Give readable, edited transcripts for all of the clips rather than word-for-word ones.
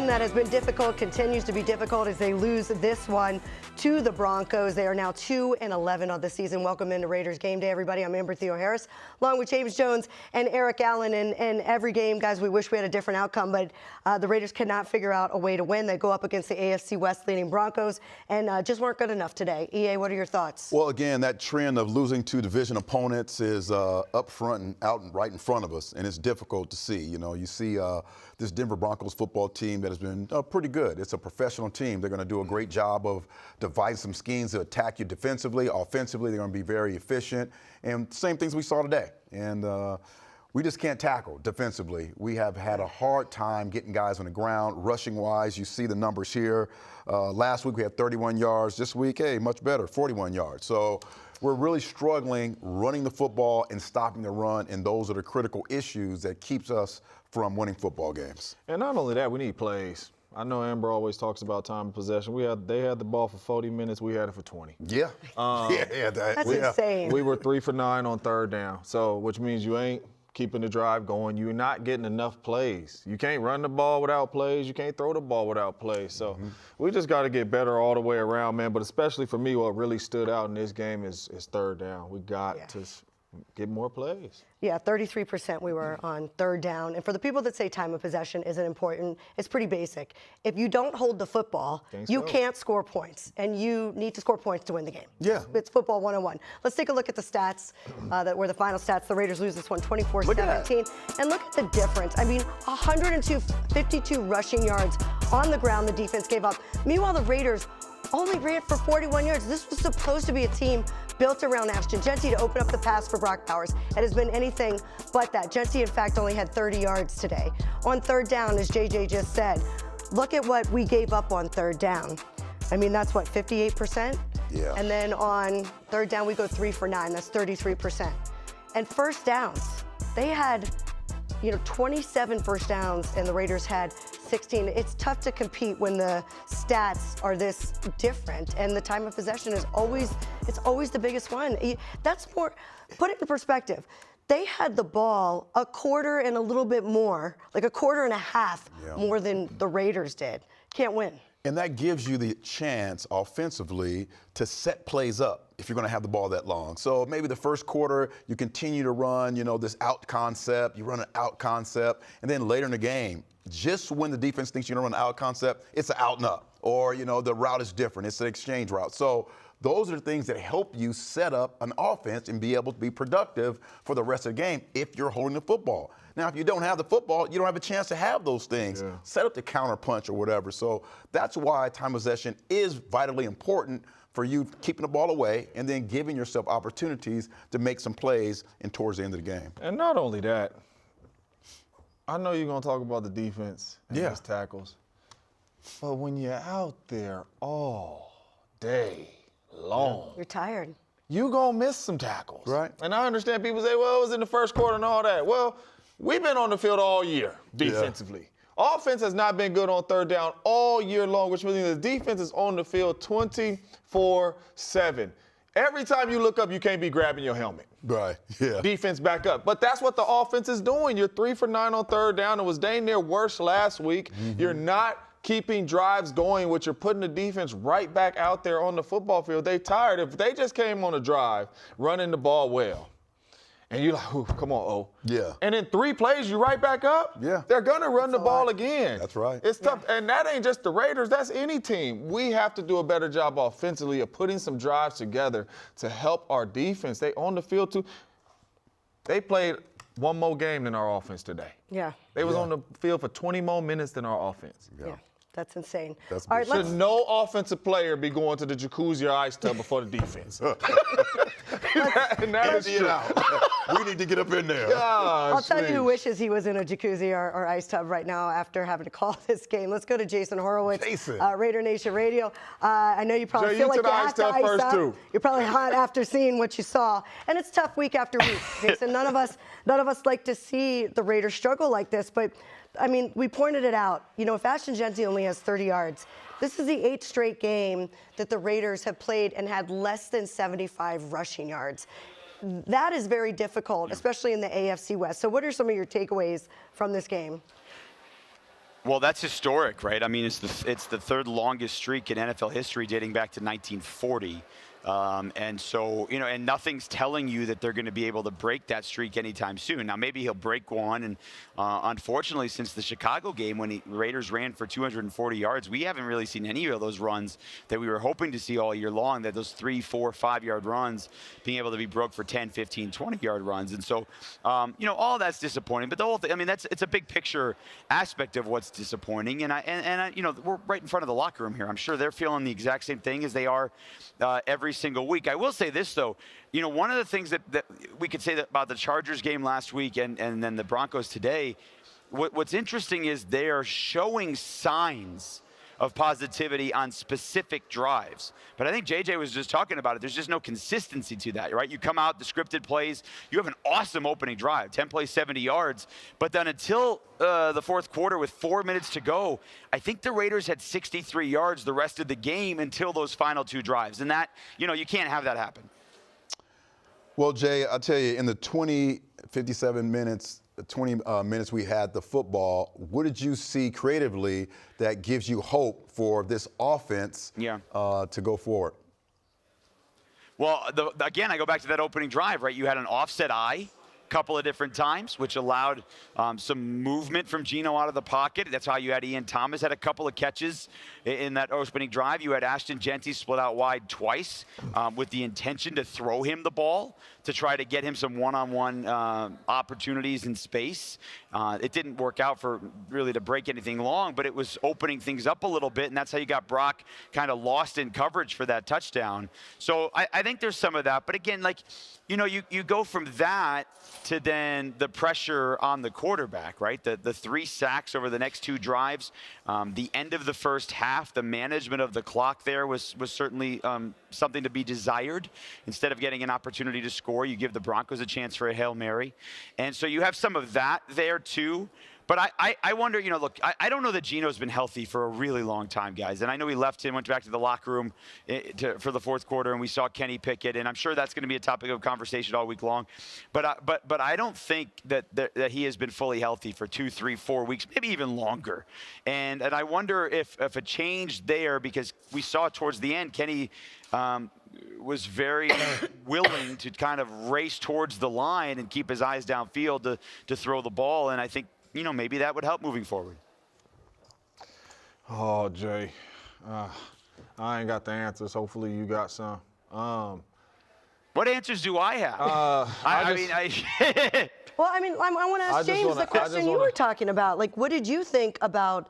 that has been difficult continues to be difficult as they lose this one to the Broncos. They are now 2-11 on the season. Welcome into Raiders Game Day, everybody. I'm Amber Theoharis, along with James Jones and Eric Allen. And every game, guys, we wish we had a different outcome, but the Raiders could not figure out a way to win. They go up against the AFC West leading Broncos and just weren't good enough today. EA, what are your thoughts? Well, again, that trend of losing to division opponents is up front and out and right in front of us, and it's difficult to see. You know, you see this Denver Broncos football team that has been pretty good. It's a professional team. They're going to do a great job of devising some schemes to attack you defensively. Offensively, they're going to be very efficient. And same things we saw today. And we just can't tackle defensively. We have had a hard time getting guys on the ground, rushing-wise. You see the numbers here. Last week we had 31 yards. This week, hey, much better, 41 yards. So we're really struggling running the football and stopping the run, and those are the critical issues that keeps us from winning football games. And not only that, we need plays. I know Amber always talks about time of possession. They had the ball for 40 minutes. We had it for 20. Yeah. That's insane. We were 3 for 9 on third down, which means you ain't keeping the drive going. You're not getting enough plays. You can't run the ball without plays. You can't throw the ball without plays. So we just got to get better all the way around, man. But especially for me, what really stood out in this game is third down. We got to get more plays. Yeah, 33% we were on third down. And for the people that say time of possession isn't important, it's pretty basic. If you don't hold the football, you can't score points. And you need to score points to win the game. Yeah. It's football 101. Let's take a look at the stats that were the final stats. The Raiders lose this one 24-17. And look at the difference. I mean, 52 rushing yards on the ground the defense gave up. Meanwhile, the Raiders only ran for 41 yards. This was supposed to be a team built around Ashton Jeanty to open up the pass for Brock Bowers. It has been anything but that. Jeanty, in fact, only had 30 yards today. On third down, as JJ just said, look at what we gave up on third down. I mean, that's what, 58%? Yeah. And then on third down, we go 3 for 9. That's 33%. And first downs, they had 27 first downs, and the Raiders had 16. It's tough to compete when the stats are this different, and the time of possession is always the biggest one. That's more, put it in perspective. They had the ball a quarter and a little bit more, like a quarter and a half more than the Raiders did. Can't win. And that gives you the chance offensively to set plays up if you're going to have the ball that long. So maybe the first quarter, you continue to run, this out concept, you run an out concept, and then later in the game, just when the defense thinks you're going to run an out concept, it's an out and up. Or, the route is different. It's an exchange route. So those are the things that help you set up an offense and be able to be productive for the rest of the game if you're holding the football. Now, if you don't have the football, you don't have a chance to have those things. Yeah. Set up the counter punch or whatever. So that's why time possession is vitally important for you keeping the ball away and then giving yourself opportunities to make some plays and towards the end of the game. And not only that, I know you're going to talk about the defense and those tackles, but when you're out there all day long, you're tired. You're going to miss some tackles. Right. And I understand people say, well, it was in the first quarter and all that. Well, we've been on the field all year defensively. Yeah. Offense has not been good on third down all year long, which means the defense is on the field 24/7. Every time you look up, you can't be grabbing your helmet. Right, yeah. Defense back up. But that's what the offense is doing. You're 3 for 9 on third down. It was dang near worse last week. You're not keeping drives going, which you're putting the defense right back out there on the football field. They tired. If they just came on a drive, running the ball well, and you're like, ooh, come on, O. Yeah. And in 3 plays, you right back up. Yeah. They're going to run the ball again. That's right. It's tough. And that ain't just the Raiders. That's any team. We have to do a better job offensively of putting some drives together to help our defense. They on the field, too. They played one more game than our offense today. Yeah. They was on the field for 20 more minutes than our offense. Yeah. That's insane. That's all right, Should no offensive player be going to the jacuzzi or ice tub before the defense? That is true. We need to get up in there. I'll tell you who wishes he was in a jacuzzi or ice tub right now after having to call this game. Let's go to Jason Horowitz, Raider Nation Radio. I know you probably feel like you have to ice up. You're probably hot after seeing what you saw. And it's tough week after week, Jason. None of us like to see the Raiders struggle like this, but I mean, we pointed it out. If Ashton Jeanty only has 30 yards, this is the 8th straight game that the Raiders have played and had less than 75 rushing yards. That is very difficult, especially in the AFC West. So what are some of your takeaways from this game? Well, that's historic, right? I mean, it's the third longest streak in NFL history, dating back to 1940. And so, and nothing's telling you that they're going to be able to break that streak anytime soon. Now, maybe he'll break one. And unfortunately, since the Chicago game, when the Raiders ran for 240 yards, we haven't really seen any of those runs that we were hoping to see all year long, that those 3, 4, 5-yard runs being able to be broke for 10, 15, 20-yard runs. And so, all that's disappointing. But the whole thing, I mean, it's a big picture aspect of what's disappointing. And I, we're right in front of the locker room here. I'm sure they're feeling the exact same thing as they are every single week. I will say this, though. One of the things that we could say about the Chargers game last week and then the Broncos today, what's interesting is they are showing signs of positivity on specific drives. But I think JJ was just talking about it. There's just no consistency to that, right? You come out, the scripted plays, you have an awesome opening drive, 10 plays, 70 yards. But then until the fourth quarter with 4 minutes to go, I think the Raiders had 63 yards the rest of the game until those final 2 drives. And that, you can't have that happen. Well, Jay, I'll tell you, in the 57 minutes, 20 minutes we had the football, what did you see creatively that gives you hope for this offense to go forward? Well, again, I go back to that opening drive, right? You had an offset eye couple of different times, which allowed some movement from Geno out of the pocket. That's how you had Ian Thomas had a couple of catches in that opening drive. You had Ashton Genty split out wide twice with the intention to throw him the ball to try to get him some one-on-one opportunities in space. It didn't work out for really to break anything long, but it was opening things up a little bit, and that's how you got Brock kind of lost in coverage for that touchdown. So I think there's some of that. But again, you go from that to then the pressure on the quarterback, right? The 3 sacks over the next 2 drives, the end of the first half, the management of the clock there was certainly something to be desired. Instead of getting an opportunity to score, you give the Broncos a chance for a Hail Mary. And so you have some of that there too. But I wonder, look, I don't know that Geno's been healthy for a really long time, guys. And I know he left and went back to the locker room for the fourth quarter, and we saw Kenny Pickett, and I'm sure that's going to be a topic of conversation all week long. But I don't think that he has been fully healthy for 2, 3, 4 weeks, maybe even longer. And I wonder if a change there, because we saw towards the end, Kenny was very willing to kind of race towards the line and keep his eyes downfield to throw the ball. And I think, maybe that would help moving forward. Oh, Jay, I ain't got the answers. Hopefully you got some. What answers do I have? Well, I want to ask James the question you were talking about. What did you think about,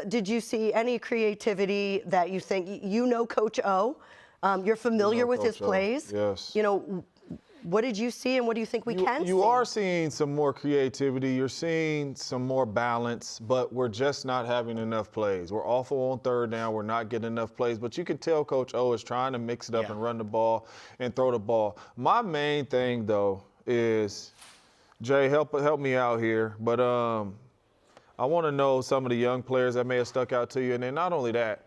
did you see any creativity that you think, Coach O, you're familiar with his plays? Yes. What did you see, and what do you think we can see? You are seeing some more creativity. You're seeing some more balance, but we're just not having enough plays. We're awful on third down. We're not getting enough plays. But you can tell Coach O is trying to mix it up and run the ball and throw the ball. My main thing, though, is, Jay, help me out here. But I want to know some of the young players that may have stuck out to you. And then not only that,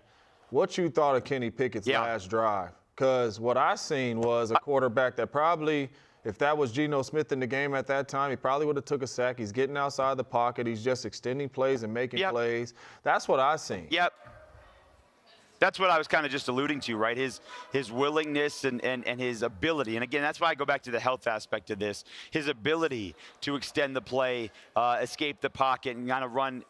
what you thought of Kenny Pickett's last drive. Because what I seen was a quarterback that probably, if that was Geno Smith in the game at that time, he probably would have took a sack. He's getting outside the pocket. He's just extending plays and making plays. That's what I seen. Yep. That's what I was kind of just alluding to, right? His willingness and his ability. And again, that's why I go back to the health aspect of this. His ability to extend the play, escape the pocket, and kind of run,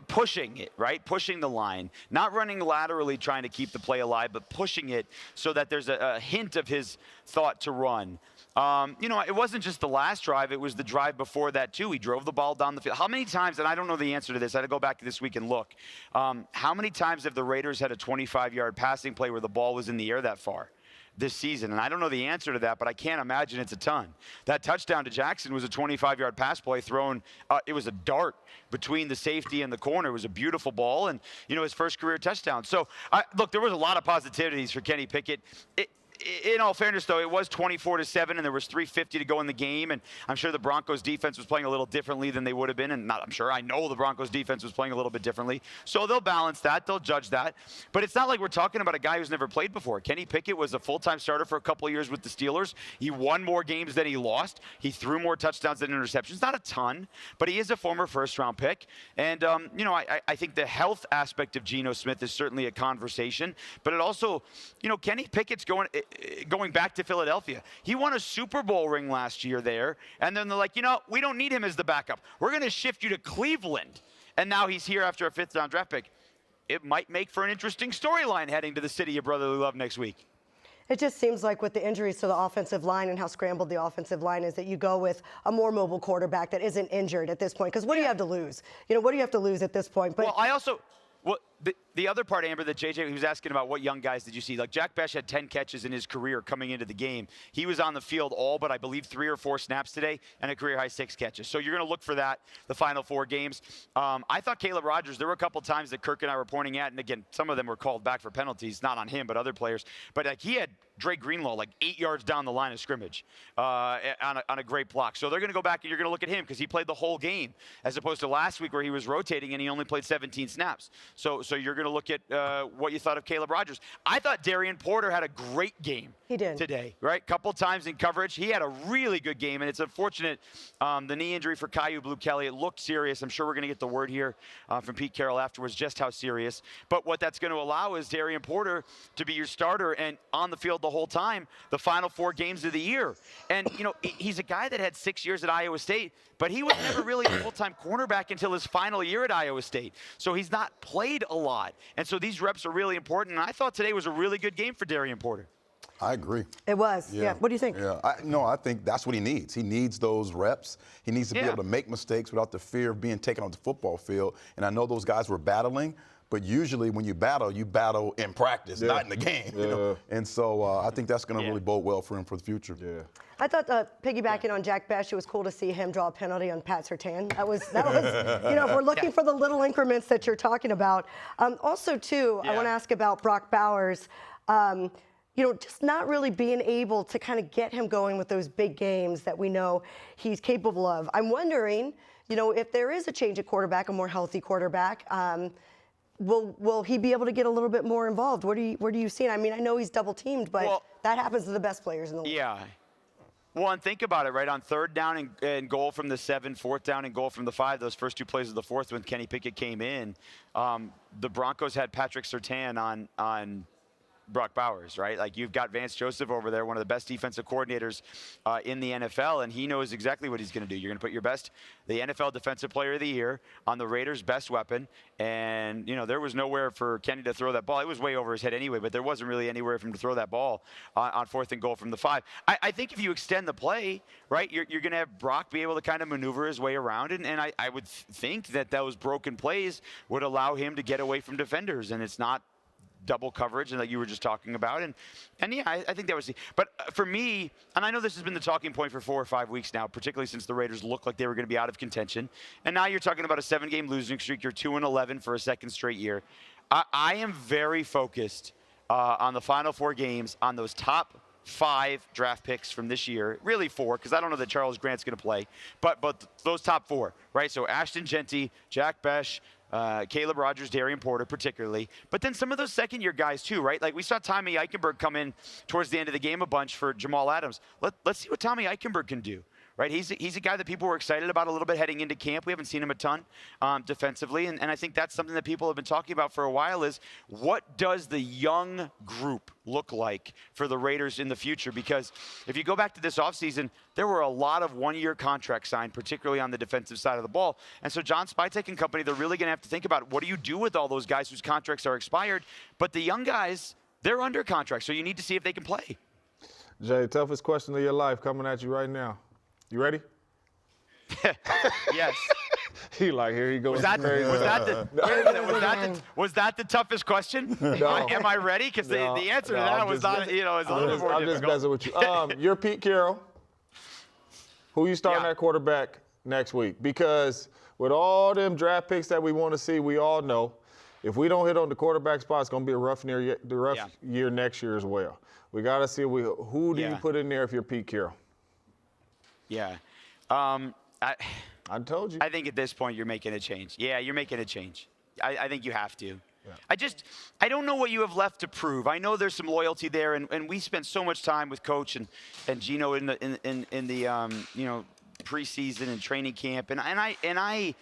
pushing it, right? Pushing the line. Not running laterally trying to keep the play alive, but pushing it so that there's a hint of his thought to run. It wasn't just the last drive. It was the drive before that, too. He drove the ball down the field. How many times, and I don't know the answer to this. I had to go back this week and look. How many times have the Raiders had a 25-yard passing play where the ball was in the air that far this season? And I don't know the answer to that, but I can't imagine it's a ton. That touchdown to Jackson was a 25-yard pass play thrown. It was a dart between the safety and the corner. It was a beautiful ball, and, his first career touchdown. So, look, there was a lot of positivities for Kenny Pickett. in all fairness, though, it was 24-7, and there was 3:50 to go in the game, and I'm sure the Broncos defense was playing a little differently than they would have been, and I know the Broncos defense was playing a little bit differently. So they'll balance that, they'll judge that. But it's not like we're talking about a guy who's never played before. Kenny Pickett was a full-time starter for a couple of years with the Steelers. He won more games than he lost. He threw more touchdowns than interceptions. Not a ton, but he is a former first-round pick. And, I think the health aspect of Geno Smith is certainly a conversation, but it also, Kenny Pickett's going back to Philadelphia. He won a Super Bowl ring last year there, and then they're like, we don't need him as the backup. We're going to shift you to Cleveland. And now he's here after a 5th-round draft pick. It might make for an interesting storyline heading to the city of brotherly love next week. It just seems like with the injuries to the offensive line and how scrambled the offensive line is that you go with a more mobile quarterback that isn't injured at this point. Because what do you have to lose? What do you have to lose at this point? But the other part, Amber, that JJ, he was asking about what young guys did you see? Like Jack Bech had 10 catches in his career coming into the game. He was on the field all but I believe 3 or 4 snaps today and a career high 6 catches. So you're going to look for that the final 4 games. I thought Caleb Rogers, there were a couple times that Kirk and I were pointing at, and again, some of them were called back for penalties, not on him, but other players. But he had Dre Greenlaw 8 yards down the line of scrimmage on a great block. So they're going to go back and you're going to look at him because he played the whole game as opposed to last week where he was rotating and he only played 17 snaps. So you're going to look at what you thought of Caleb Rogers. I thought Darian Porter had a great game today, right? Couple times in coverage. He had a really good game, and it's unfortunate the knee injury for Caillou Blue-Kelly. It looked serious. I'm sure we're going to get the word here from Pete Carroll afterwards just how serious. But what that's going to allow is Darian Porter to be your starter and on the field the whole time, the final 4 games of the year. And, he's a guy that had 6 years at Iowa State, but he was never really a full-time cornerback until his final year at Iowa State. So he's not played a lot. And so these reps are really important. And I thought today was a really good game for Darian Porter. I agree. It was. Yeah. What do you think? Yeah. I think that's what he needs. He needs those reps. He needs to be able to make mistakes without the fear of being taken off the football field. And I know those guys were battling, but usually when you battle in practice, not in the game. And so I think that's going to really bode well for him for the future. Yeah. I thought piggybacking on Jack Bech, it was cool to see him draw a penalty on Pat Surtain. That was if we're looking for the little increments that you're talking about. Also, too, I want to ask about Brock Bowers. Just not really being able to kind of get him going with those big games that we know he's capable of. I'm wondering, if there is a change at quarterback, a more healthy quarterback, will he be able to get a little bit more involved? Where do you see it? I mean, I know he's double teamed, but that happens to the best players in the league. Yeah. Well, and think about it, right? On 3rd down and goal from the 7, 4th down and goal from the 5, those first 2 plays of the 4th when Kenny Pickett came in, the Broncos had Patrick Surtain on Brock Bowers, right? You've got Vance Joseph over there, one of the best defensive coordinators in the NFL, and he knows exactly what he's going to do. You're going to put the NFL Defensive Player of the Year on the Raiders' best weapon, and, there was nowhere for Kenny to throw that ball. It was way over his head anyway, but there wasn't really anywhere for him to throw that ball on 4th and goal from the 5. I think if you extend the play, right, you're going to have Brock be able to kind of maneuver his way around, and I would think that those broken plays would allow him to get away from defenders, and it's not double coverage and that you were just talking about. And yeah, I think that was but for me, and I know this has been the talking point for 4 or 5 weeks now, particularly since the Raiders looked like they were going to be out of contention. And now you're talking about a 7-game losing streak. You're 2-11 for a 2nd straight year. I am very focused on the final 4 games, on those top 5 draft picks from this year, really 4, because I don't know that Charles Grant's going to play, but those top 4, right? So Ashton Genty, Jack Bech, Caleb Rogers, Darian Porter particularly, but then some of those 2nd-year guys too, right? We saw Tommy Eichenberg come in towards the end of the game a bunch for Jamal Adams. Let's see what Tommy Eichenberg can do, right? He's a guy that people were excited about a little bit heading into camp. We haven't seen him a ton defensively, and I think that's something that people have been talking about for a while is what does the young group look like for the Raiders in the future? Because if you go back to this offseason, there were a lot of 1-year contracts signed, particularly on the defensive side of the ball. And so John Spytek and company, they're really going to have to think about what do you do with all those guys whose contracts are expired. But the young guys, they're under contract, so you need to see if they can play. Jay, toughest question of your life coming at you right now. You ready? Yes. Here he goes. Was that the toughest question? No. Am I ready? Because the answer to that was not, is a little more difficult. I'm just messing with you. You're Pete Carroll. Who you starting at quarterback next week? Because with all them draft picks that we want to see, we all know if we don't hit on the quarterback spot, it's going to be a rough year next year as well. We got to see who do you put in there if you're Pete Carroll. Yeah. I told you. I think at this point you're making a change. Yeah, you're making a change. I think you have to. Yeah. I don't know what you have left to prove. I know there's some loyalty there, and we spent so much time with Coach and Geno in the preseason and training camp, and I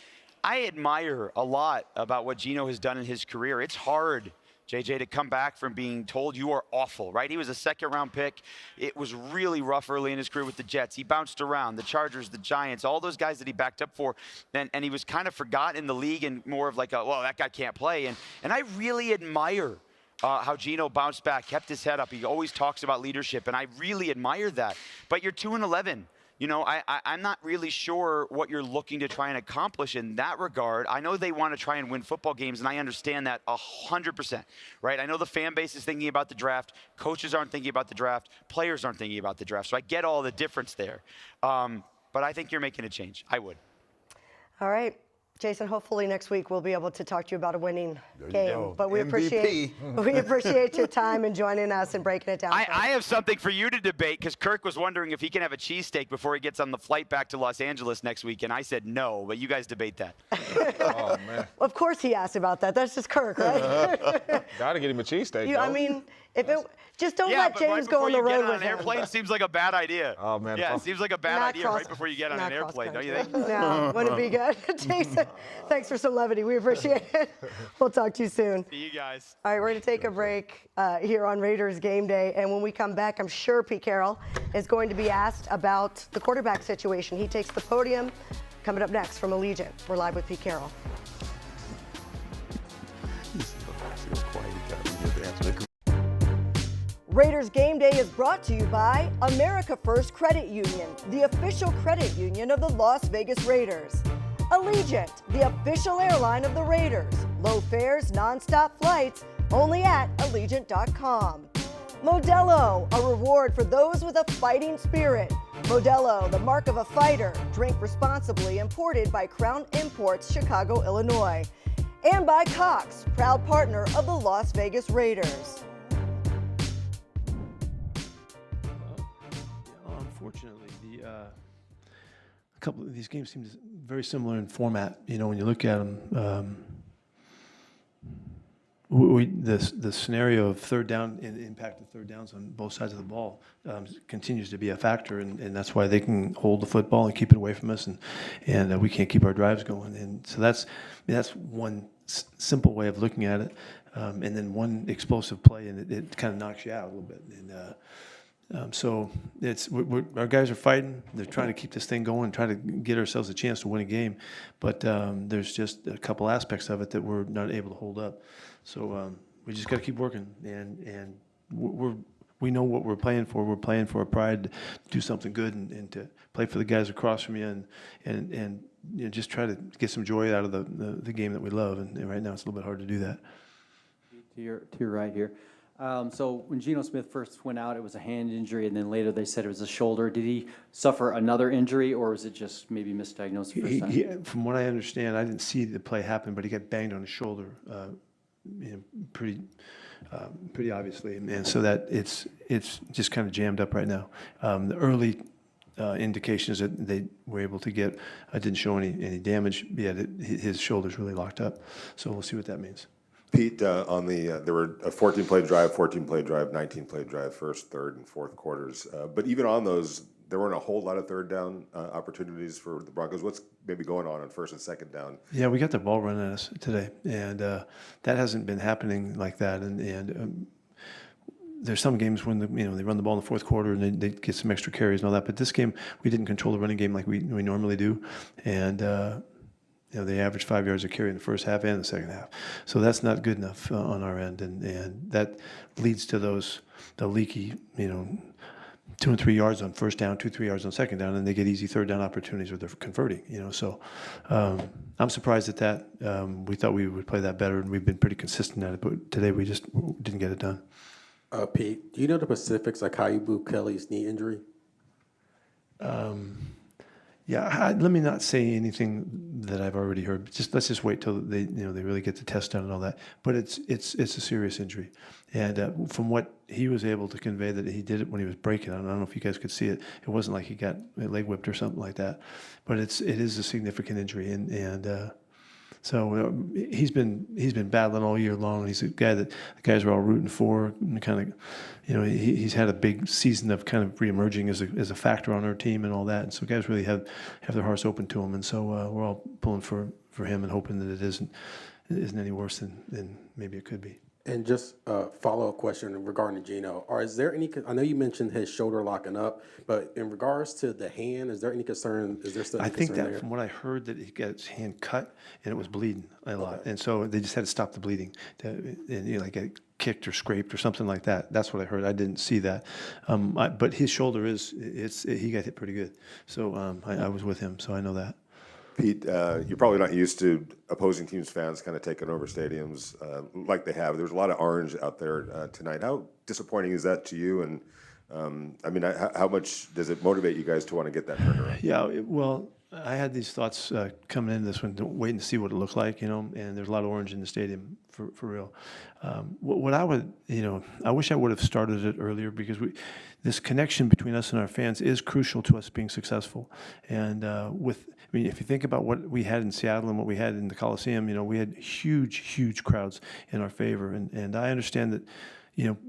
admire a lot about what Geno has done in his career. It's hard, JJ, to come back from being told you are awful, right? He was a second-round pick. It was really rough early in his career with the Jets. He bounced around, the Chargers, the Giants, all those guys that he backed up for, and he was kind of forgotten in the league and more of like, well, that guy can't play. And I really admire how Geno bounced back, kept his head up. He always talks about leadership, and I really admire that. But you're 2-11. You know, I'm not really sure what you're looking to try and accomplish in that regard. I know they want to try and win football games, and I understand that 100%, right? I know the fan base is thinking about the draft. Coaches aren't thinking about the draft. Players aren't thinking about the draft. So I get all the difference there. But I think you're making a change. I would. All right. Jason, hopefully next week we'll be able to talk to you about a winning game. But we appreciate your time and joining us and breaking it down. I have something for you to debate because Kirk was wondering if he can have a cheesesteak before he gets on the flight back to Los Angeles next week, and I said no, but you guys debate that. Oh, man. Of course he asked about that. That's just Kirk, right? Got to get him a cheesesteak. I mean, just don't let James go on the road with him. An airplane seems like a bad idea. Oh, man. Yeah, it seems like a bad idea right before you get on an airplane, don't you think? No, wouldn't it be good? Jason, thanks for some levity. We appreciate it. We'll talk to you soon. See you guys. All right, we're going to take a break here on Raiders Game Day. And when we come back, I'm sure Pete Carroll is going to be asked about the quarterback situation. He takes the podium. Coming up next from Allegiant, we're live with Pete Carroll. Raiders Game Day is brought to you by America First Credit Union, the official credit union of the Las Vegas Raiders. Allegiant, the official airline of the Raiders. Low fares, nonstop flights, only at Allegiant.com. Modelo, a reward for those with a fighting spirit. Modelo, the mark of a fighter. Drink responsibly, imported by Crown Imports, Chicago, Illinois. And by Cox, proud partner of the Las Vegas Raiders. Unfortunately, a couple of these games seem very similar in format. You know, when you look at them, the scenario of third down and impact of third downs on both sides of the ball continues to be a factor, and that's why they can hold the football and keep it away from us, and we can't keep our drives going. And so that's one simple way of looking at it, and then one explosive play, and it kind of knocks you out a little bit. And so our guys are fighting. They're trying to keep this thing going, trying to get ourselves a chance to win a game. But there's just a couple aspects of it that we're not able to hold up. So we just got to keep working, and we know what we're playing for. We're playing for a pride to do something good and to play for the guys across from you and you know, just try to get some joy out of the game that we love. And right now it's a little bit hard to do that. To your right here. So when Geno Smith first went out, it was a hand injury, and then later they said it was a shoulder. Did he suffer another injury, or was it just maybe misdiagnosed the first time? From what I understand, I didn't see the play happen, but he got banged on his shoulder, pretty obviously, and so that it's just kind of jammed up right now. The early indications that they were able to get didn't show any damage yet. His shoulder's really locked up, so we'll see what that means. Pete, there were a 14-play drive, 19-play drive, first, third, and fourth quarters. But even on those, there weren't a whole lot of third down opportunities for the Broncos. What's maybe going on first and second down? Yeah, we got the ball run at us today, and that hasn't been happening like that. And there's some games when they run the ball in the fourth quarter and they get some extra carries and all that. But this game, we didn't control the running game like we normally do, and they averaged 5 yards a carry in the first half and the second half. So that's not good enough on our end. And that leads to the leaky, 2 and 3 yards on first down, 2-3 yards on second down, and they get easy third down opportunities where they're converting, So I'm surprised at that. We thought we would play that better, and we've been pretty consistent at it. But today we just didn't get it done. Pete, do you know the specifics like how you blew Kelly's knee injury? Yeah, let me not say anything that I've already heard. Let's just wait till they really get the test done and all that. But it's a serious injury, and from what he was able to convey, that he did it when he was breaking. I don't know if you guys could see it. It wasn't like he got leg whipped or something like that, but it is a significant injury, and so he's been battling all year long. He's a guy that the guys are all rooting for, and kind of, he's had a big season of kind of reemerging as a factor on our team and all that. And so guys really have their hearts open to him, and so we're all pulling for him and hoping that it isn't any worse than maybe it could be. And just a follow-up question regarding Geno. Is there any? I know you mentioned his shoulder locking up, but in regards to the hand, is there any concern? Is there still any concern there? From what I heard, that he got his hand cut and it was bleeding a lot, and so they just had to stop the bleeding, and like get kicked or scraped or something like that. That's what I heard. I didn't see that, but his shoulder he got hit pretty good. So I was with him, so I know that. Pete, you're probably not used to opposing teams' fans kind of taking over stadiums like they have. There's a lot of orange out there tonight. How disappointing is that to you? And how much does it motivate you guys to want to get that turned around? Yeah, well, I had these thoughts coming into this one, waiting to see what it looked like, and there's a lot of orange in the stadium for real. What I would, I wish I would have started it earlier, because this connection between us and our fans is crucial to us being successful. And if you think about what we had in Seattle and what we had in the Coliseum, we had huge crowds in our favor. And I understand that,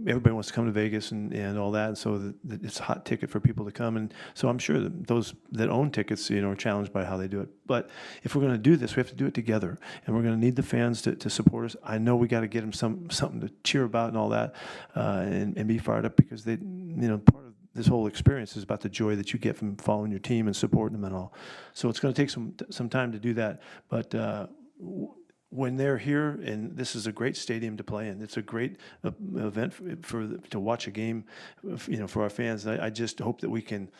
everybody wants to come to Vegas and all that, and so that it's a hot ticket for people to come. And so I'm sure that those that own tickets, are challenged by how they do it. But if we're going to do this, we have to do it together, and we're going to need the fans to support us. I know we got to get them something to cheer about and all that, and be fired up, because they, part of this whole experience is about the joy that you get from following your team and supporting them and all. So it's going to take some time to do that, but. When they're here, and this is a great stadium to play in, it's a great event to watch a game, for our fans. I just hope that we can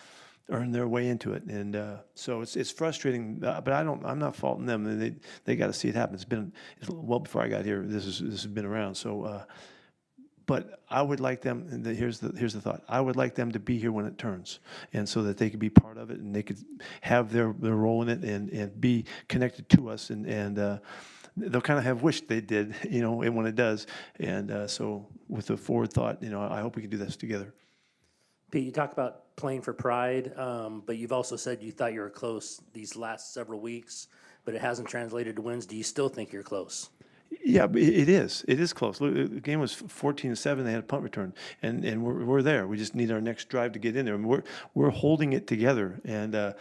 earn their way into it, and so it's frustrating. But I'm not faulting them. They got to see it happen. It's well before I got here. This has been around. So, but I would like them. And here's the thought. I would like them to be here when it turns, and so that they could be part of it, and they could have their role in it, and be connected to us, and they'll kind of have wished they did, and when it does. And so with the forward thought, I hope we can do this together. Pete, you talk about playing for pride, but you've also said you thought you were close these last several weeks, but it hasn't translated to wins. Do you still think you're close? Yeah, it is. It is close. Look, the game was 14-7. They had a punt return, and we're there. We just need our next drive to get in there. And we're holding it together, and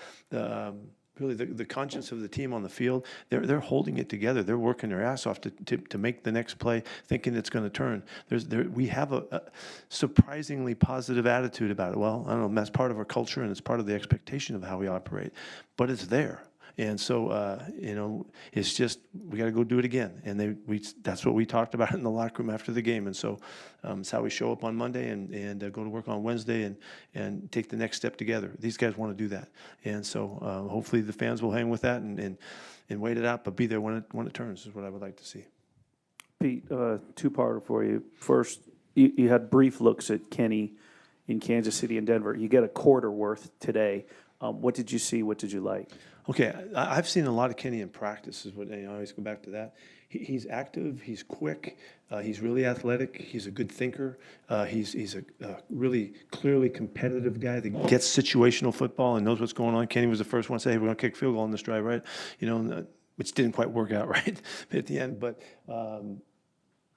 really the conscience of the team on the field, they're holding it together. They're working their ass off to make the next play, thinking it's going to turn. We have a surprisingly positive attitude about it. Well, I don't know, that's part of our culture, and it's part of the expectation of how we operate, but it's there. And so, it's just, we got to go do it again. And that's what we talked about in the locker room after the game. And so it's how we show up on Monday and go to work on Wednesday and take the next step together. These guys want to do that. And so hopefully the fans will hang with that and wait it out, but be there when it turns is what I would like to see. Pete, two-parter for you. First, you had brief looks at Kenny in Kansas City and Denver. You get a quarter worth today. What did you see? What did you like? Okay, I've seen a lot of Kenny in practice. Is what I always go back to that. He's active. He's quick. He's really athletic. He's a good thinker. He's a really clearly competitive guy that gets situational football and knows what's going on. Kenny was the first one to say, "Hey, we're going to kick field goal on this drive, right?" Which didn't quite work out right at the end, but.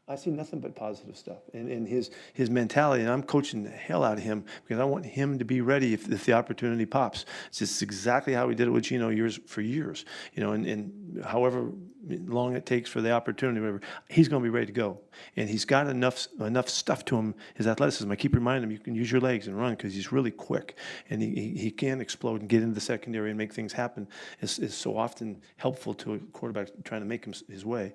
I see nothing but positive stuff, and his mentality, and I'm coaching the hell out of him because I want him to be ready if the opportunity pops. It's just exactly how we did it with Geno for years, and however long it takes for the opportunity, whatever, he's going to be ready to go, and he's got enough stuff to him, his athleticism. I keep reminding him you can use your legs and run because he's really quick, and he can explode and get into the secondary and make things happen. Is so often helpful to a quarterback trying to make him his way.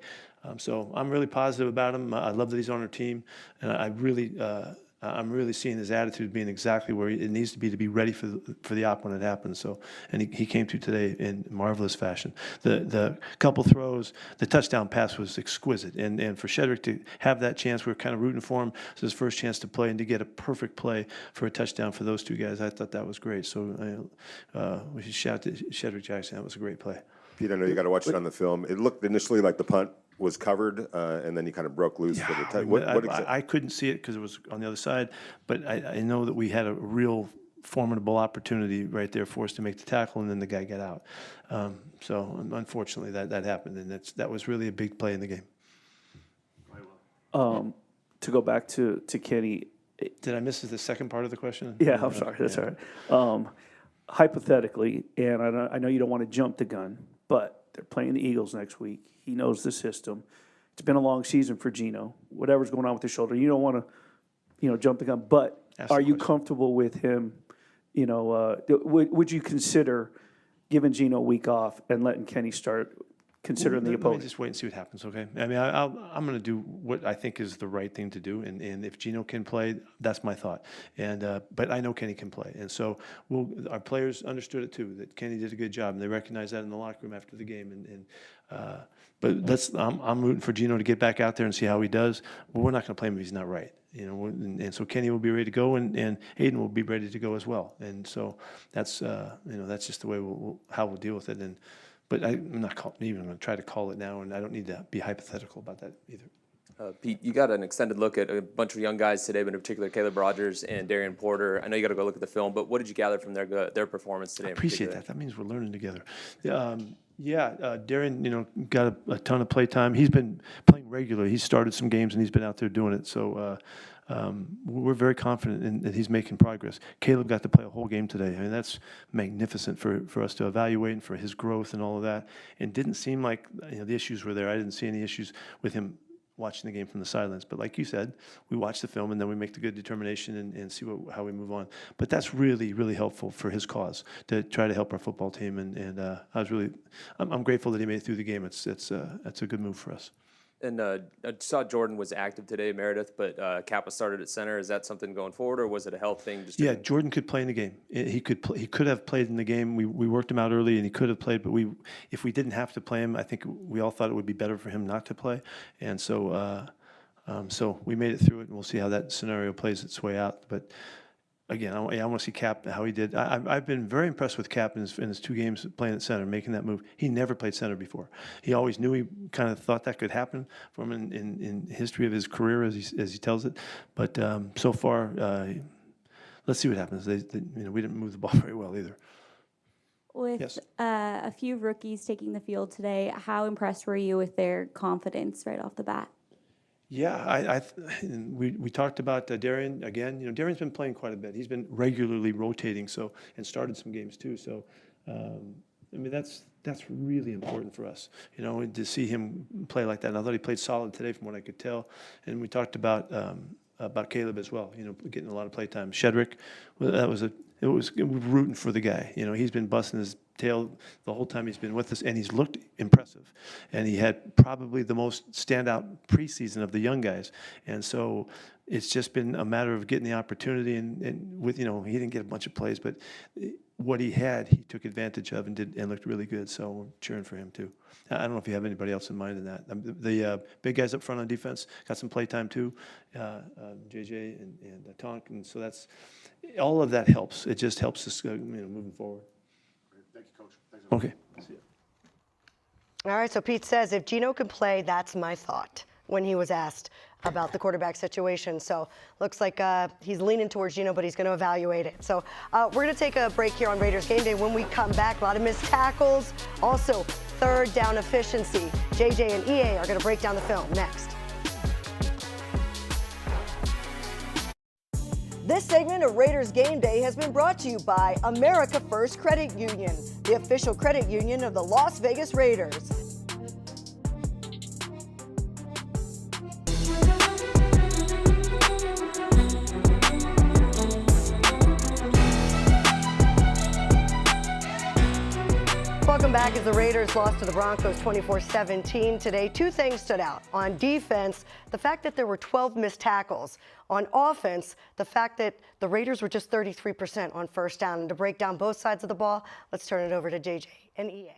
So I'm really positive about him. I love that he's on our team, and I'm really seeing his attitude being exactly where it needs to be ready for the op when it happens. So, and he came through today in marvelous fashion. The couple throws, the touchdown pass was exquisite, and for Shedrick to have that chance, we were kind of rooting for him. It's his first chance to play, and to get a perfect play for a touchdown for those two guys, I thought that was great. So we should shout to Shedrick Jackson. That was a great play. Pete, I know you got to watch it on the film. It looked initially like the punt was covered, and then you kind of broke loose for the touch. I couldn't see it because it was on the other side, but I know that we had a real formidable opportunity right there for us to make the tackle, and then the guy got out. So unfortunately, that happened, and that was really a big play in the game. To go back to Kenny. Did I miss the second part of the question? Yeah, I'm sorry. That's all right. Hypothetically, and I know you don't want to jump the gun, but they're playing the Eagles next week. He knows the system. It's been a long season for Geno. Whatever's going on with his shoulder, you don't want to, jump the gun. But are you comfortable with him? Would you consider giving Geno a week off and letting Kenny start considering the opponent? Let me just wait and see what happens, okay? I mean, I'm going to do what I think is the right thing to do, and if Geno can play, that's my thought. But I know Kenny can play, and so our players understood it too, that Kenny did a good job, and they recognized that in the locker room after the game. But I'm rooting for Geno to get back out there and see how he does. But we're not going to play him if he's not right. And so Kenny will be ready to go, and Hayden will be ready to go as well. And so that's just the way how we'll deal with it. But I'm not even going to try to call it now, and I don't need to be hypothetical about that either. Pete, you got an extended look at a bunch of young guys today, but in particular Caleb Rogers and Darian Porter. I know you got to go look at the film, but what did you gather from their performance today? I appreciate that. That means we're learning together. Darian, got a ton of play time. He's been playing regularly. He's started some games, and he's been out there doing it. So we're very confident in that he's making progress. Caleb got to play a whole game today. I mean, that's magnificent for us to evaluate and for his growth and all of that. And didn't seem like the issues were there. I didn't see any issues with him watching the game from the sidelines. But like you said, we watch the film and then we make the good determination and see how we move on. But that's really, really helpful for his cause to try to help our football team. And I'm grateful that he made it through the game. It's a good move for us. And I saw Jordan was active today, Meredith, but Kappa started at center. Is that something going forward, or was it a health thing? Jordan could play in the game. He could have played in the game. We worked him out early, and he could have played. But if we didn't have to play him, I think we all thought it would be better for him not to play. And so we made it through it, and we'll see how that scenario plays its way out. But again, I want to see Cap, how he did. I've been very impressed with Cap in his 2 games playing at center, making that move. He never played center before. He always knew, he kind of thought that could happen for him in history of his career, as he tells it. But so far, let's see what happens. We didn't move the ball very well either. With a few rookies taking the field today, how impressed were you with their confidence right off the bat? Yeah, we talked about Darian again. Darian's been playing quite a bit. He's been regularly rotating, and started some games too. So, that's really important for us. To see him play like that. And I thought he played solid today, from what I could tell. And we talked about Caleb as well. Getting a lot of play time. Shedrick, it was rooting for the guy. He's been busting his tail the whole time he's been with us, and he's looked impressive. And he had probably the most standout preseason of the young guys. And so it's just been a matter of getting the opportunity, and with he didn't get a bunch of plays, but what he had, he took advantage of and looked really good. So we're cheering for him too. I don't know if you have anybody else in mind in that. The big guys up front on defense got some play time too, JJ and Tonk, and so that's all of that helps. It just helps us moving forward. Thank you, Coach. Okay. See you. All right, so Pete says, if Geno can play, that's my thought, when he was asked about the quarterback situation. So looks like he's leaning towards Geno, but he's going to evaluate it. So we're going to take a break here on Raiders Game Day. When we come back, a lot of missed tackles, also third down efficiency. JJ and EA are going to break down the film next. This segment of Raiders Game Day has been brought to you by America First Credit Union, the official credit union of the Las Vegas Raiders. Welcome back. As the Raiders lost to the Broncos 24-17 today, 2 things stood out. On defense, the fact that there were 12 missed tackles. On offense, the fact that the Raiders were just 33% on first down. And to break down both sides of the ball, let's turn it over to JJ and EA.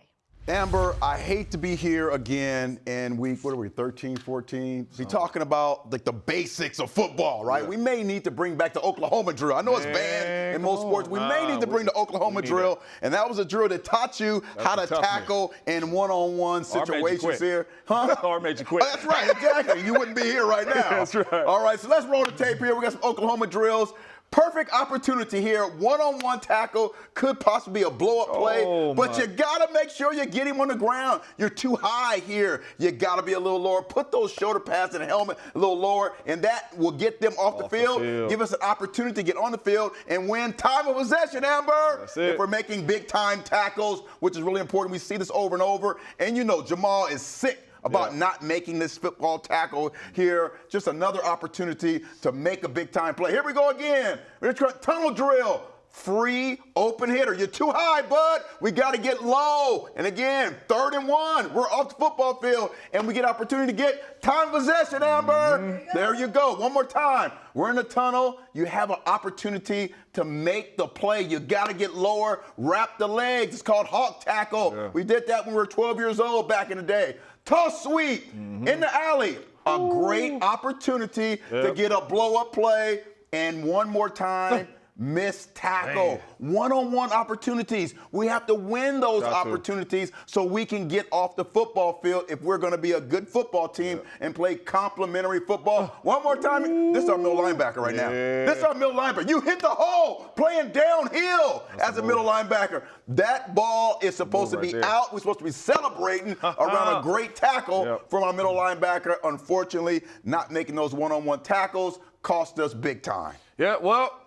Amber, I hate to be here again in week, what are we, 13, 14? Be talking about like the basics of football, right? Yeah. We may need to bring back the Oklahoma drill. I know it's banned in most sports. We may need to bring the Oklahoma drill, and that was a drill that taught you how to tackle in one-on-one situations here. Huh? Or made you quit. Oh, that's right, exactly. You wouldn't be here right now. That's right. All right, so let's roll the tape here. We got some Oklahoma drills. Perfect opportunity here. One-on-one tackle could possibly be a blow-up play, but you got to make sure you get him on the ground. You're too high here. You got to be a little lower. Put those shoulder pads and the helmet a little lower, and that will get them off the field. Give us an opportunity to get on the field and win time of possession, Amber. That's it. If we're making big-time tackles, which is really important. We see this over and over. And you know Jamal is sick about not making this football tackle here. Just another opportunity to make a big-time play. Here we go again. We're trying tunnel drill. Free open hitter. You're too high, bud. We got to get low. And again, 3rd and 1. We're off the football field, and we get opportunity to get time possession, Amber. There you go. One more time. We're in the tunnel. You have an opportunity to make the play. You got to get lower, wrap the legs. It's called hawk tackle. Yeah. We did that when we were 12 years old back in the day. Toss sweep in the alley. A great opportunity to get a blow-up play. And one more time, missed tackle. One-on-one opportunities. We have to win those opportunities so we can get off the football field if we're going to be a good football team and play complementary football. One more time. This is our middle linebacker right now. This is our middle linebacker. You hit the hole playing downhill as a middle linebacker. That ball is supposed to be out. We're supposed to be celebrating around a great tackle from our middle linebacker. Unfortunately, not making those one-on-one tackles cost us big time. Yeah, well,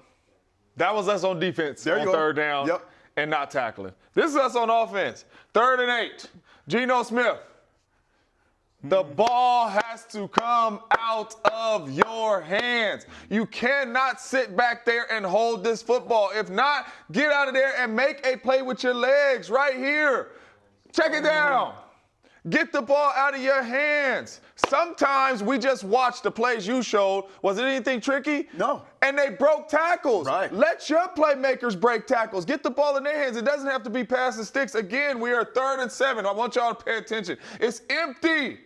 that was us on defense on 3rd down and not tackling. This is us on offense. 3rd and 8. Geno Smith. The ball has to come out of your hands. You cannot sit back there and hold this football. If not, get out of there and make a play with your legs right here. Check it down. Get the ball out of your hands. Sometimes we just watch the plays you showed. Was it anything tricky? No. And they broke tackles. Right. Let your playmakers break tackles. Get the ball in their hands. It doesn't have to be passing sticks. Again, we are 3rd and 7. I want y'all to pay attention. It's empty.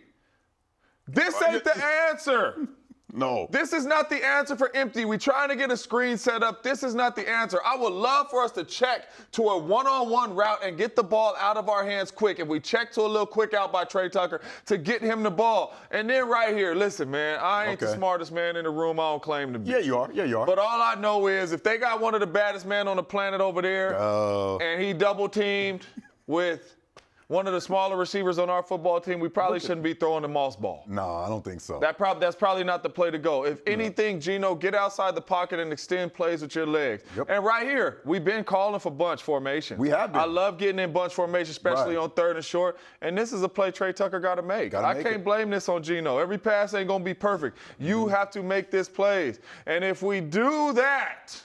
This ain't the answer. No. This is not the answer for empty. We're trying to get a screen set up. This is not the answer. I would love for us to check to a one-on-one route and get the ball out of our hands quick. If we check to a little quick out by Trey Tucker to get him the ball. And then right here, listen, man, I ain't the smartest man in the room. I don't claim to be. Yeah, you are. Yeah, you are. But all I know is if they got one of the baddest men on the planet over there and he double-teamed with one of the smaller receivers on our football team, we probably shouldn't be throwing the moss ball. No, I don't think so. That's probably not the play to go. If anything, Geno, get outside the pocket and extend plays with your legs. And right here, we've been calling for bunch formation. We have been. I love getting in bunch formation, especially on 3rd and short. And this is a play Trey Tucker got to make. I can't blame this on Geno. Every pass ain't going to be perfect. You have to make this plays. And if we do that,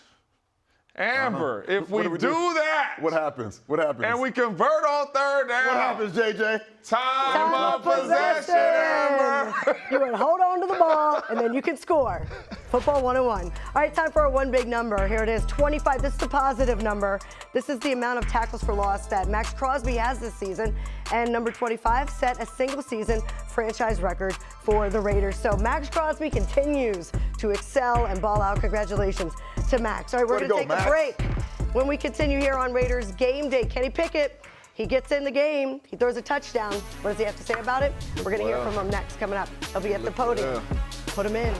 Amber, if we do that. What happens? What happens? And we convert on 3rd down. What happens, JJ? Time of possession, Amber. You would hold on to the ball, and then you can score. Football 101. All right, time for our one big number. Here it is, 25. This is the positive number. This is the amount of tackles for loss that Max Crosby has this season. And number 25 set a single-season franchise record for the Raiders. So Max Crosby continues to excel and ball out. Congratulations to Max. All right, we're going to take a break. When we continue here on Raiders Game Day, Kenny Pickett, he gets in the game. He throws a touchdown. What does he have to say about it? We're going to hear from him next, coming up. He'll be at the podium. Put him in.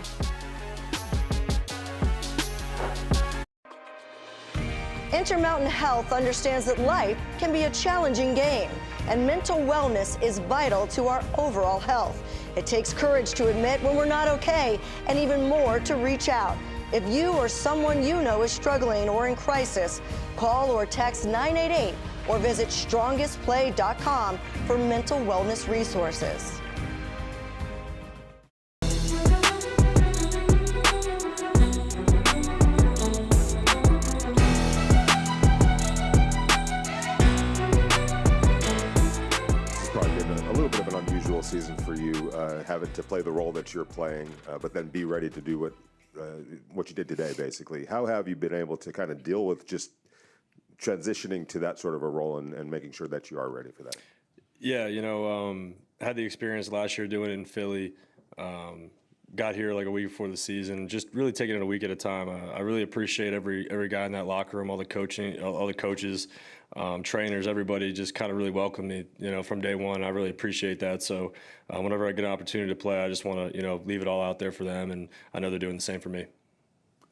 Intermountain Health understands that life can be a challenging game, and mental wellness is vital to our overall health. It takes courage to admit when we're not okay, and even more to reach out. If you or someone you know is struggling or in crisis, call or text 988 or visit strongestplay.com for mental wellness resources. Season for you, having to play the role that you're playing, but then be ready to do what you did today, basically. How have you been able to kind of deal with just transitioning to that sort of a role and making sure that you are ready for that? Yeah, had the experience last year doing it in Philly. Got here like a week before the season, just really taking it a week at a time. I really appreciate every guy in that locker room, all the coaches, trainers, everybody just kind of really welcomed me, from day one. I really appreciate that. So whenever I get an opportunity to play, I just want to, leave it all out there for them, and I know they're doing the same for me.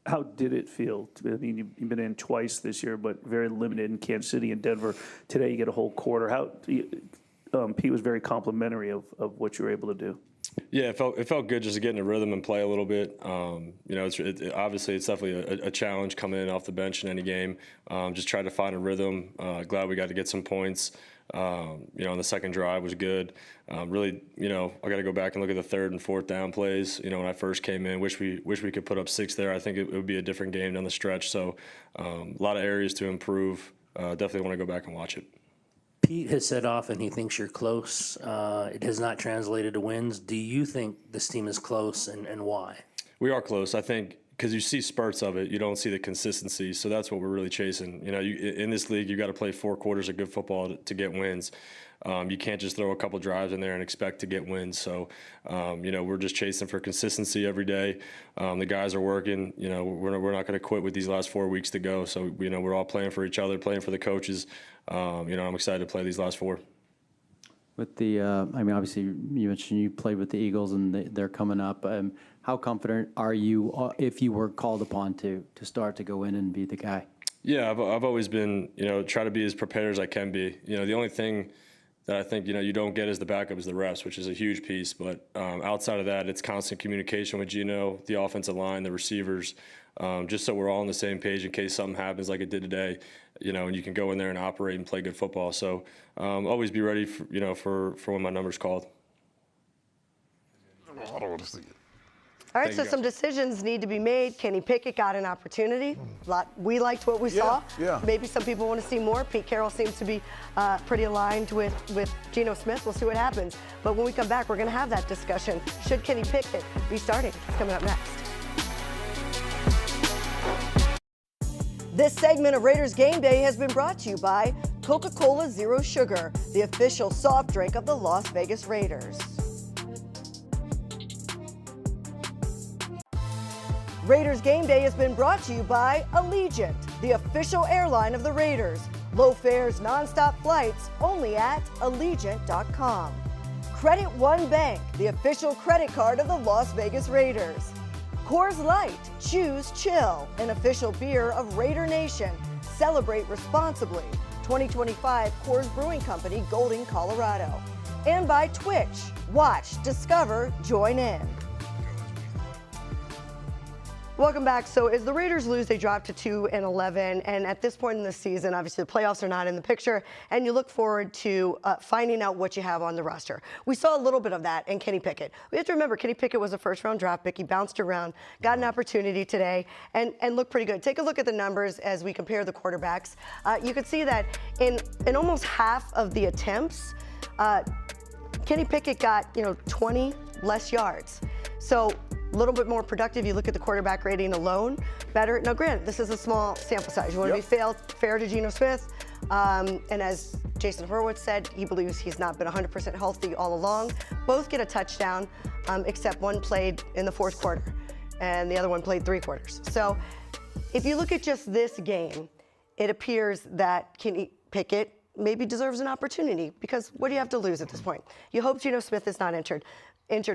How did it feel? I mean, you've been in twice this year, but very limited in Kansas City and Denver. Today you get a whole quarter. Pete was very complimentary of what you were able to do. Yeah, it felt good just to get in a rhythm and play a little bit. Obviously it's definitely a challenge coming in off the bench in any game. Just try to find a rhythm. Glad we got to get some points. On the second drive was good. Really, I got to go back and look at the third and fourth down plays. When I first came in, wish we could put up 6 there. I think it would be a different game down the stretch. So a lot of areas to improve. Definitely want to go back and watch it. Pete has said often he thinks you're close. It has not translated to wins. Do you think this team is close, and why? We are close. I think because you see spurts of it, you don't see the consistency. So that's what we're really chasing. In this league, you got to play 4 quarters of good football to get wins. You can't just throw a couple drives in there and expect to get wins. So, we're just chasing for consistency every day. The guys are working. We're not going to quit with these last 4 weeks to go. So, we're all playing for each other, playing for the coaches. I'm excited to play these last 4. With the, obviously you mentioned you played with the Eagles and they're coming up. How confident are you if you were called upon to start to go in and be the guy? Yeah, I've always been, try to be as prepared as I can be. The only thing that I think, you don't get as the backup is the reps, which is a huge piece. But outside of that, it's constant communication with Geno, the offensive line, the receivers, just so we're all on the same page in case something happens like it did today, and you can go in there and operate and play good football. So always be ready for when my number's called. I don't want to see it. All right, so some decisions need to be made. Kenny Pickett got an opportunity. We liked what we saw. Yeah. Maybe some people want to see more. Pete Carroll seems to be pretty aligned with Geno Smith. We'll see what happens. But when we come back, we're going to have that discussion. Should Kenny Pickett be starting? It's coming up next. This segment of Raiders Game Day has been brought to you by Coca-Cola Zero Sugar, the official soft drink of the Las Vegas Raiders. Raiders Game Day has been brought to you by Allegiant, the official airline of the Raiders. Low fares, nonstop flights, only at Allegiant.com. Credit One Bank, the official credit card of the Las Vegas Raiders. Coors Light, choose chill, an official beer of Raider Nation. Celebrate responsibly. 2025 Coors Brewing Company, Golden, Colorado. And by Twitch, watch, discover, join in. Welcome back. So as the Raiders lose, they drop to 2-11, and at this point in the season, obviously the playoffs are not in the picture, and you look forward to finding out what you have on the roster. We saw a little bit of that in Kenny Pickett. We have to remember Kenny Pickett was a first-round draft pick. He bounced around, got an opportunity today, and looked pretty good. Take a look at the numbers as we compare the quarterbacks. You can see that in almost half of the attempts, Kenny Pickett got 20 less yards. So a little bit more productive. You look at the quarterback rating alone, better. Now, granted, this is a small sample size. You want to be fair to Geno Smith. And as Jason Horowitz said, he believes he's not been 100% healthy all along. Both get a touchdown, except one played in the fourth quarter, and the other one played 3 quarters. So if you look at just this game, it appears that Kenny Pickett maybe deserves an opportunity, because what do you have to lose at this point? You hope Geno Smith is not injured,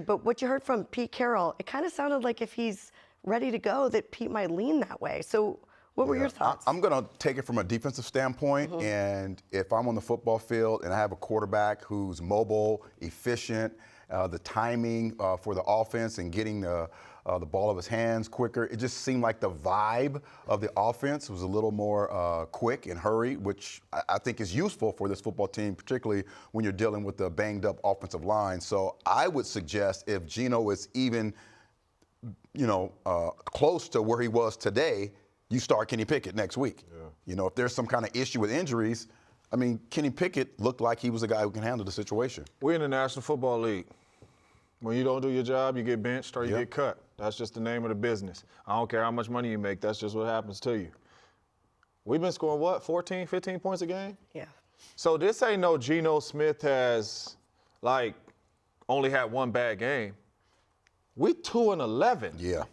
but what you heard from Pete Carroll, it kind of sounded like if he's ready to go, that Pete might lean that way. So what were your thoughts? I'm going to take it from a defensive standpoint, and if I'm on the football field and I have a quarterback who's mobile, efficient, the timing for the offense and getting the ball of his hands quicker, it just seemed like the vibe of the offense was a little more quick and hurried, which I think is useful for this football team, particularly when you're dealing with the banged-up offensive line. So I would suggest if Geno is even, close to where he was today, you start Kenny Pickett next week. Yeah. If there's some kind of issue with injuries, I mean, Kenny Pickett looked like he was a guy who can handle the situation. We're in the National Football League. When you don't do your job, you get benched or you get cut. That's just the name of the business. I don't care how much money you make. That's just what happens to you. We've been scoring, 14, 15 points a game? Yeah. So this ain't no Geno Smith has, like, only had one bad game. We 2-11. Yeah.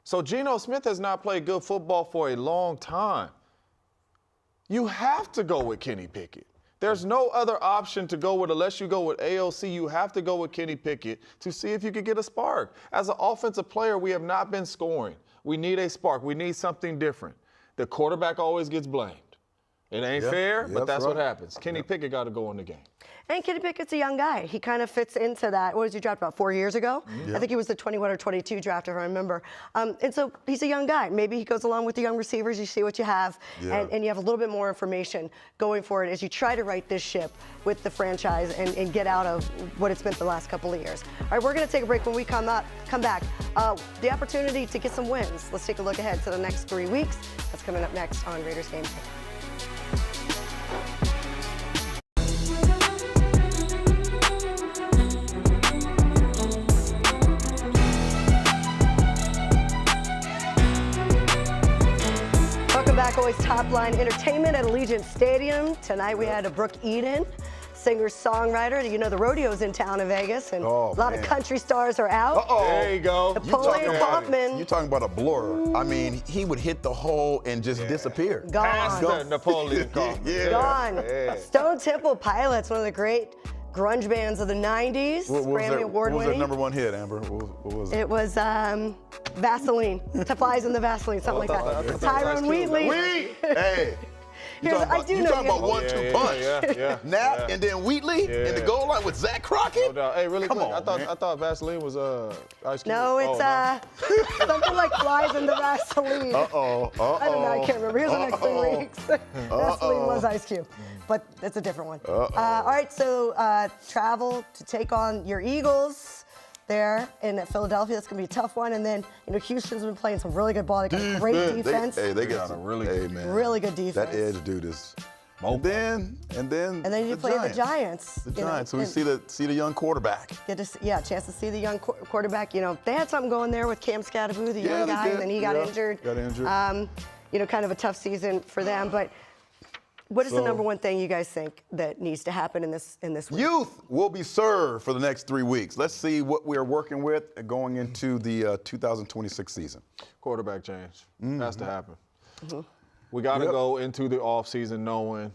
So Geno Smith has not played good football for a long time. You have to go with Kenny Pickett. There's no other option to go with unless you go with AOC. You have to go with Kenny Pickett to see if you could get a spark. As an offensive player, we have not been scoring. We need a spark. We need something different. The quarterback always gets blamed. It ain't fair, but that's what happens. Kenny Pickett got to go in the game. And Kenny Pickett's a young guy. He kind of fits into that. What was he drafted about 4 years ago? I think he was the 21 or 22 draft, if I remember. And so he's a young guy. Maybe he goes along with the young receivers. You see what you have, and you have a little bit more information going forward as you try to right this ship with the franchise and get out of what it's been the last couple of years. All right, we're going to take a break. When we come back, the opportunity to get some wins. Let's take a look ahead to the next 3 weeks. That's coming up next on Raiders Gameday. Always top line entertainment at Allegiant Stadium. Tonight we had a Brooke Eden, singer-songwriter. You know the rodeo's in town in Vegas, and a lot of country stars are out. There you go. Napoleon Kaufman. You're talking about a blur. I mean, he would hit the hole and just disappear. Gone. Napoleon Kaufman. Gone. Stone Temple Pilots, one of the great grunge bands of the 90s. Grammy Award winning. What was their number one hit, Amber? What was it? It was Vaseline. Flies in the Vaseline, something like that. Tyrone Wheatley. Hey. You talking about 1-2 punch. Nap and then Wheatley in the goal line with Zach Crockett? No, hey, really quick. On, I thought Vaseline was Ice Cube. No, it's something like Flies in the Vaseline. I don't know, I can't remember. Here's the next 3 weeks. Vaseline was Ice Cube, but it's a different one. All right, so travel to take on your Eagles there in Philadelphia. That's going to be a tough one. And then, Houston's been playing some really good ball. They got a great defense. They got a really good defense. That edge dude is. And then you play the Giants. The Giants. So we see the young quarterback. Get a chance to see the young quarterback. They had something going there with Cam Scatteraboo, the young guy, and then he got injured. Kind of a tough season for them. But what is the number one thing you guys think that needs to happen in this week? Youth will be served for the next 3 weeks. Let's see what we're working with going into the 2026 season. Quarterback change. Has to happen. We got to go into the offseason knowing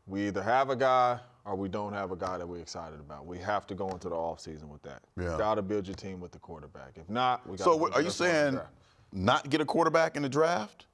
we either have a guy or we don't have a guy that we're excited about. We have to go into the offseason with that. Got to build your team with the quarterback. If not, we got to. So are you saying not get a quarterback in the draft?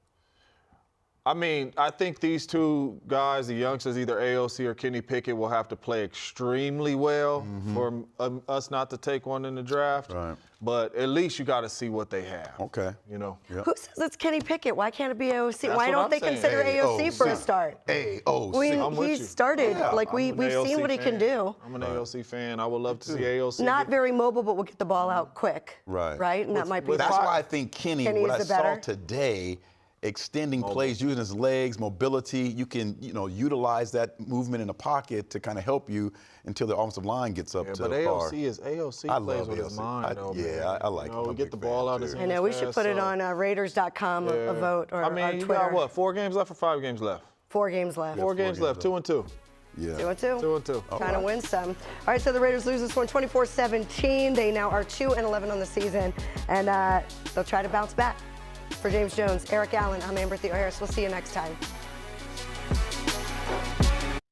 I mean, I think these two guys, the youngsters, either AOC or Kenny Pickett, will have to play extremely well for us not to take one in the draft. Right. But at least you got to see what they have. Okay. Who says it's Kenny Pickett? Why can't it be AOC? That's Why don't what they I'm saying. consider AOC for a start? AOC. He started. We've seen what he can do. I'm an AOC fan. I would love to see AOC. Not very mobile, but will get the ball out quick. Right. And that might be. That's why I think Kenny what I saw today, extending plays, using his legs, mobility, you can, utilize that movement in the pocket to kind of help you until the offensive line gets up to but par. AOC I plays love with his mind, though, I like it. We get the ball out of his hands. I know, we should put it on Raiders.com, a vote, or on Twitter. You got what, 4 games left or 5 games left? 4 games left. 4 games left, 2-2. Yeah. 2-2. 2-2. Trying to win some. All right, so the Raiders lose this one 24-17. They now are 2-11 on the season, and they'll try to bounce back. For James Jones, Eric Allen, I'm Amber Theoharis. We'll see you next time.